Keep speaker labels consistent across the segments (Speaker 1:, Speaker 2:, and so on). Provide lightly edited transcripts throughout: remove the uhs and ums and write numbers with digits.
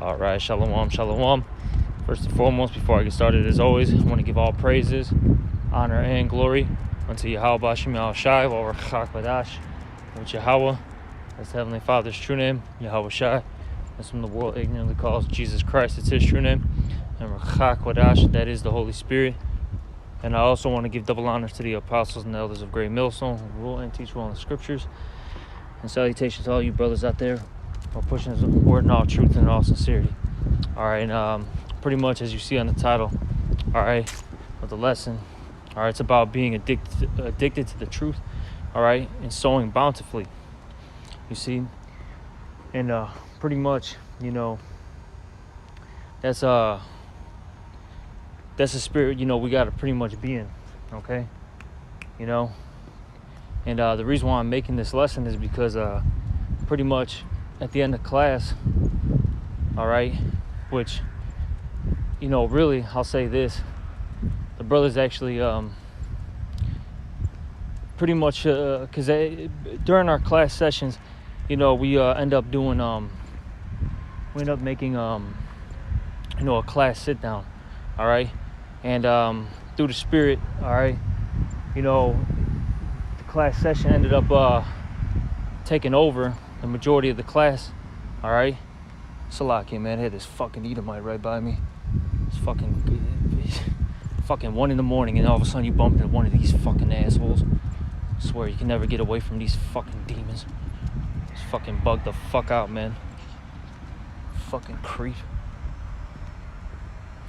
Speaker 1: All right, shalom, shalom. First and foremost, before I get started, as always, I want to give all praises, honor, and glory unto Yahweh Bashim Shai, or Chakbadash, which Yahweh, that's the Heavenly Father's true name, Yahweh Shai. That's when the world ignorantly calls Jesus Christ, it's his true name. And Chakbadash, that is the Holy Spirit. And I also want to give double honors to the apostles and the elders of Great Millstone who rule and teach well in the scriptures. And salutations to all you brothers out there who are pushing the word in all truth and in all sincerity. All right, pretty much as you see on the title, all right, of the lesson, all right, it's about being addicted to the truth, all right, and sowing bountifully. You see, and pretty much, you know, that's a spirit, you know, we got to pretty much be in, okay, you know. And the reason why I'm making this lesson is because pretty much at the end of class, all right, which, you know, really, I'll say this, the brothers actually pretty much, because during our class sessions, you know, we end up doing, we end up making, you know, a class sit down, all right, and through the Spirit, all right, you know, the class session ended up taking over the majority of the class, all right. Salakia, man, I had this fucking Edomite right by me. It's fucking 1 a.m, and all of a sudden you bump into one of these fucking assholes. I swear you can never get away from these fucking demons. Just fucking bug the fuck out, man. Fucking creep.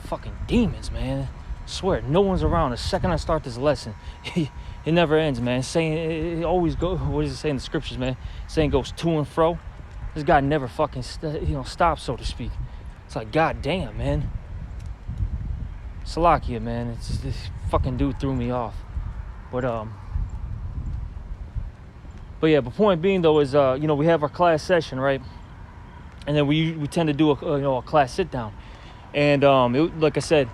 Speaker 1: Fucking demons, man. I swear, no one's around. The second I start this lesson, it never ends, man. Saying it always goes. What does it say in the scriptures, man? Saying goes to and fro. This guy never fucking stops, so to speak. It's like, goddamn, man. Salakia, man. It's just, this fucking dude threw me off. But yeah. But point being though is you know, we have our class session, right? And then we tend to do a class sit down. And like I said,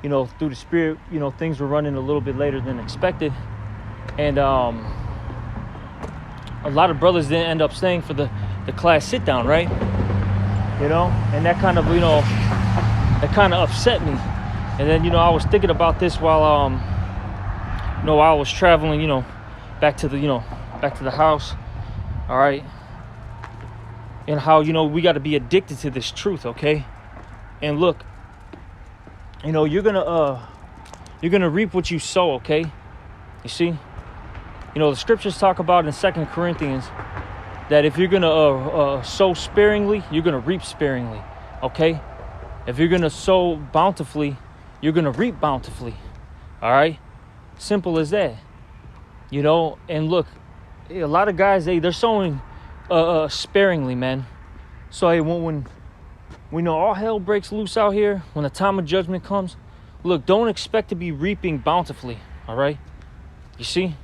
Speaker 1: you know, through the Spirit, you know, things were running a little bit later than expected. And a lot of brothers didn't end up staying for the class sit down, right? You know, and that kind of, you know, that kind of upset me. And then, you know, I was thinking about this while you know, while I was traveling, you know, back to the house, all right, and how, you know, we got to be addicted to this truth, okay? And look, you know, you're gonna reap what you sow, okay? You see, you know, the scriptures talk about in 2 Corinthians that if you're gonna sow sparingly, you're gonna reap sparingly, okay? If you're gonna sow bountifully, you're gonna reap bountifully, all right? Simple as that, you know. And look, a lot of guys, they're sowing sparingly, man. So hey, when we know all hell breaks loose out here, when the time of judgment comes, look, don't expect to be reaping bountifully, all right? You see?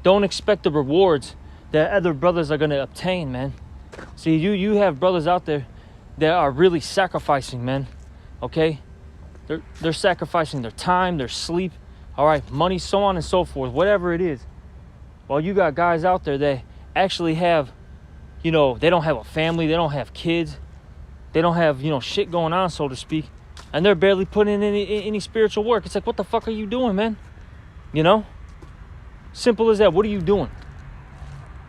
Speaker 1: Don't expect the rewards that other brothers are going to obtain, man. See, you have brothers out there that are really sacrificing, man, okay? They're sacrificing their time, their sleep, all right, money, so on and so forth, whatever it is. While you got guys out there that actually have, you know, they don't have a family, they don't have kids, they don't have, you know, shit going on, so to speak, and they're barely putting in any spiritual work. It's like, what the fuck are you doing, man? You know? Simple as that. What are you doing?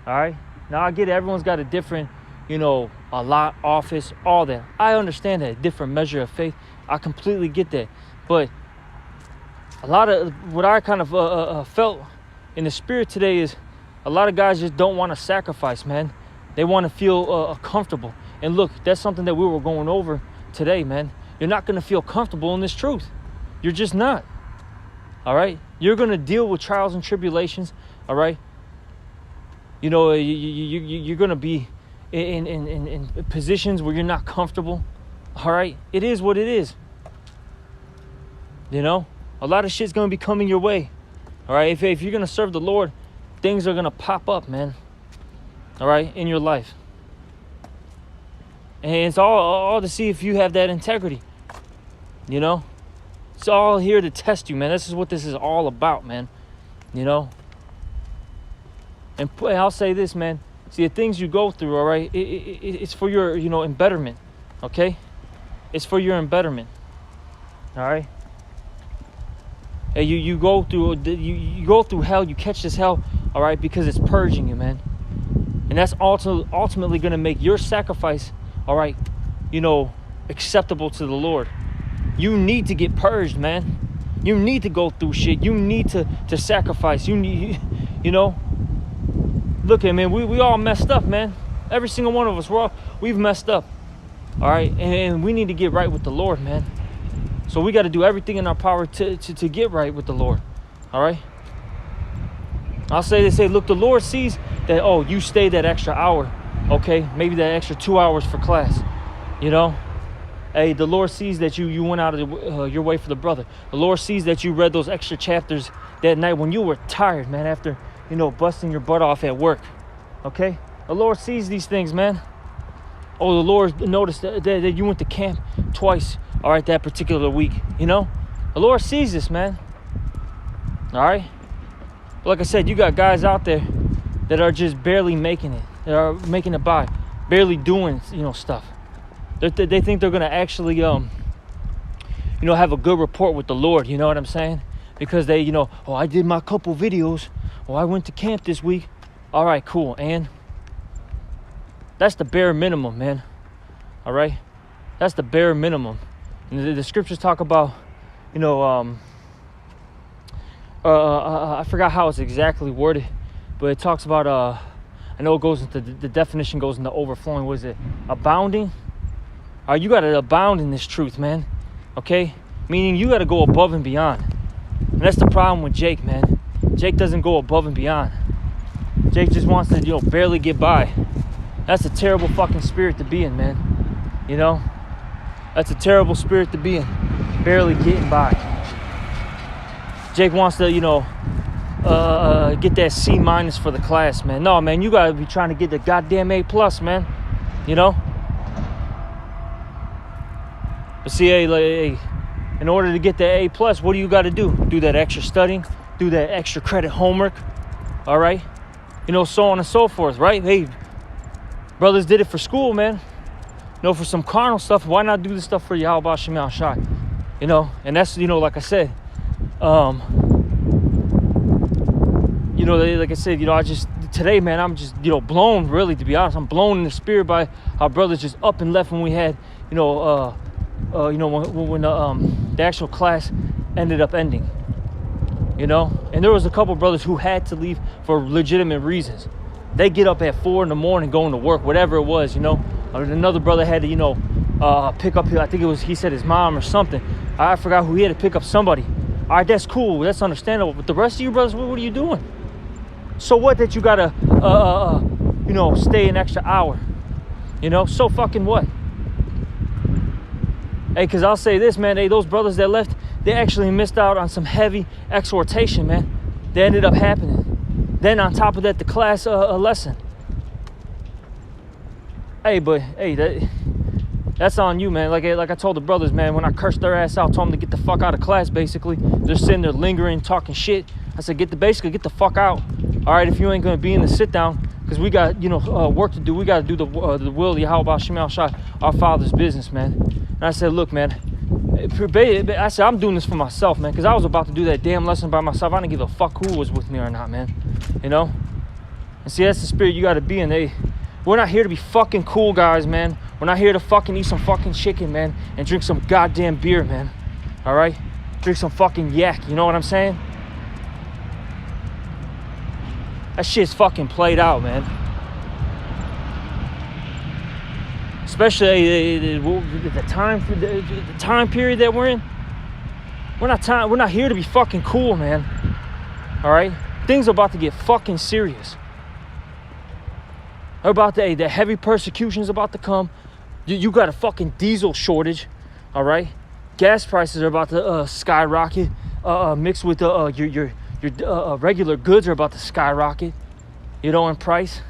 Speaker 1: All right? Now, I get it. Everyone's got a different, you know, a lot, office, all that. I understand that. A different measure of faith. I completely get that. But a lot of what I kind of felt in the Spirit today is a lot of guys just don't want to sacrifice, man. They want to feel comfortable. And look, that's something that we were going over today, man. You're not going to feel comfortable in this truth. You're just not. All right? You're going to deal with trials and tribulations. All right? You know, you're going to be in positions where you're not comfortable. All right? It is what it is. You know? A lot of shit's going to be coming your way. All right? If you're going to serve the Lord, things are going to pop up, man. All right? In your life. And it's all to see if you have that integrity. You know? It's all here to test you, man. This is what this is all about, man. You know? And I'll say this, man. See, the things you go through, all right, it's for your, you know, embetterment. okay? It's for your betterment, all right? Hey, you go through you go through hell, you catch this hell, all right, because it's purging you, man. And that's also ultimately going to make your sacrifice, all right, acceptable to the Lord. You need to get purged, man. You need to go through shit. You need to sacrifice. Look at, man, we all messed up, man. Every single one of us, we've messed up, all right? And we need to get right with the Lord, man. So we got to do everything in our power to get right with the Lord, all right? I'll say, look, the Lord sees that, oh, you stayed that extra hour, okay? Maybe that extra 2 hours for class, Hey, the Lord sees that you went out of your way for the brother. The Lord sees that you read those extra chapters that night when you were tired, man, after, busting your butt off at work, okay? The Lord sees these things, man. Oh, the Lord noticed that you went to camp twice, all right, that particular week, The Lord sees this, man, all right? But like I said, you got guys out there that are just barely making it. They are making it by, barely doing, stuff. They think they're going to actually, have a good report with the Lord, you know what I'm saying? Because they, oh, I did my couple videos. Oh, I went to camp this week. All right, cool. And that's the bare minimum, man. All right? That's the bare minimum. And the scriptures talk about, I forgot how it's exactly worded, but it talks about, I know it goes into, the definition goes into overflowing. What is it? Abounding? You got to abound in this truth, man. Okay? Meaning you got to go above and beyond. And that's the problem with Jake, man. Jake doesn't go above and beyond. Jake just wants to, barely get by. That's a terrible fucking spirit to be in, man. That's a terrible spirit to be in. Barely getting by. Jake wants to, get that C- for the class, man. No, man, you got to be trying to get the goddamn A+, man. But see, hey, in order to get that A+, what do you got to do? Do that extra studying, do that extra credit homework, all right? So on and so forth, right? Hey, brothers did it for school, man. For some carnal stuff, why not do this stuff for Yahweh Shem Al Shai? And that's, like I said, like I said, today, man, I'm just, blown, really, to be honest. I'm blown in the spirit by how brothers just up and left when we had, when the actual class ended up ending, and there was a couple brothers who had to leave for legitimate reasons. They get up at 4 a.m, going to work, whatever it was, Another brother had to, pick up, I think he said his mom or something. I forgot who he had to pick up somebody. All right, that's cool, that's understandable. But the rest of you brothers, what are you doing? So what that you gotta, stay an extra hour? So fucking what? Hey, because I'll say this, man. Hey, those brothers that left, they actually missed out on some heavy exhortation, man. That ended up happening. Then on top of that, the class lesson. Hey, but hey, that's on you, man. Like I told the brothers, man, when I cursed their ass out, told them to get the fuck out of class, basically. They're sitting there lingering, talking shit. I said, get the fuck out. All right, if you ain't going to be in the sit down, because we got, work to do. We got to do the will of Yahweh Shem Al Shai, our Father's business, man. And I said, look, man, I said, I'm doing this for myself, man, because I was about to do that damn lesson by myself. I didn't give a fuck who was with me or not, man. And see, that's the spirit you got to be in. We're not here to be fucking cool guys, man. We're not here to fucking eat some fucking chicken, man, and drink some goddamn beer, man. All right? Drink some fucking yak, you know what I'm saying? That shit's fucking played out, man. Especially the time period that we're in. We're not here to be fucking cool, man. All right? Things are about to get fucking serious. The heavy persecution is about to come. You got a fucking diesel shortage, all right? Gas prices are about to skyrocket. Mixed with your regular goods are about to skyrocket, in price.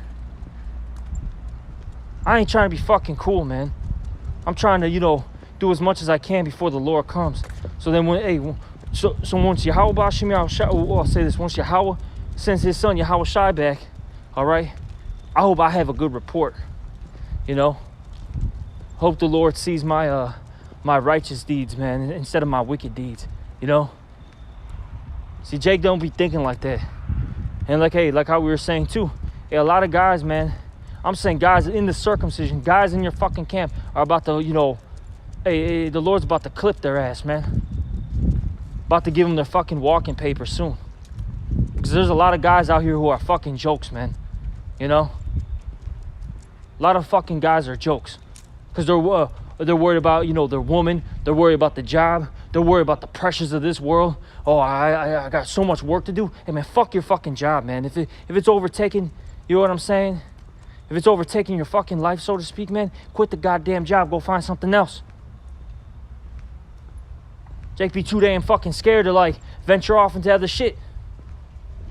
Speaker 1: I ain't trying to be fucking cool, man. I'm trying to, do as much as I can before the Lord comes. So then so once Yahweh Shem Al Shai, I'll say this, once Yahweh sends his son Yahweh Shai back, all right? I hope I have a good report, Hope the Lord sees my my righteous deeds, man, instead of my wicked deeds, you know? See, Jake don't be thinking like that. And like, hey, like how we were saying too, hey, a lot of guys, man, I'm saying guys in the circumcision, guys in your fucking camp are about to, you know, hey, the Lord's about to clip their ass, man. About to give them their fucking walking papers soon. Because there's a lot of guys out here who are fucking jokes, man. You know? A lot of fucking guys are jokes. Because they're worried about, you know, their woman. They're worried about the job. They're worried about the pressures of this world. Oh, I got so much work to do. Hey, man, fuck your fucking job, man. If it's overtaking, you know what I'm saying? If it's overtaking your fucking life, so to speak, man, quit the goddamn job. Go find something else. Jake be too damn fucking scared to, like, venture off into other shit.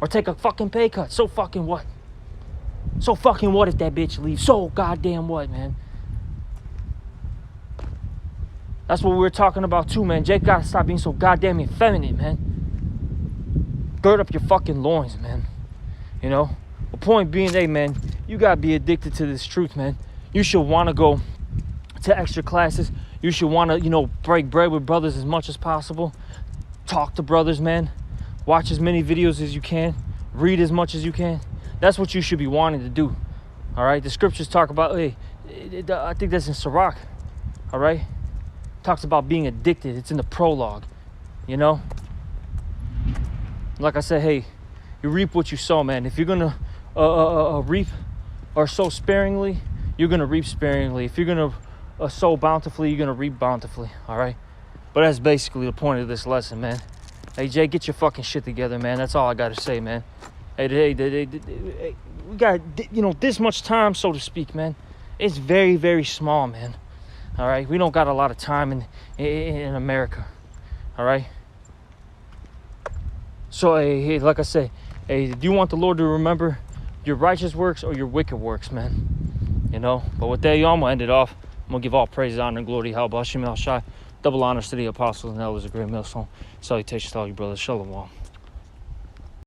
Speaker 1: Or take a fucking pay cut. So fucking what? So fucking what if that bitch leaves? So goddamn what, man? That's what we were talking about too, man. Jake gotta stop being so goddamn effeminate, man. Gird up your fucking loins, man. You know? The point being, hey, man, you gotta be addicted to this truth, man. You should want to go to extra classes. You should want to, you know, break bread with brothers as much as possible. Talk to brothers, man. Watch as many videos as you can. Read as much as you can. That's what you should be wanting to do. All right? The scriptures talk about, hey, I think that's in Sirach. All right? Talks about being addicted. It's in the prologue. You know? Like I said, hey, you reap what you sow, man. If you're going to reap or sow sparingly, you're going to reap sparingly. If you're going to sow bountifully, you're going to reap bountifully. All right? But that's basically the point of this lesson, man. Hey, Jay, get your fucking shit together, man. That's all I got to say, man. Hey, we got, you know, this much time, so to speak, man. It's very, very small, man. All right? We don't got a lot of time in America. All right? So, hey, like I say, hey, do you want the Lord to remember your righteous works or your wicked works, man? You know? But with that, y'all, I'm going to end it off. I'm going to give all praise, honor, and glory to Yahweh Bashim El Shai. Double honors to the apostles and elders of Great Millstone. Salutations to all you brothers. Shalom.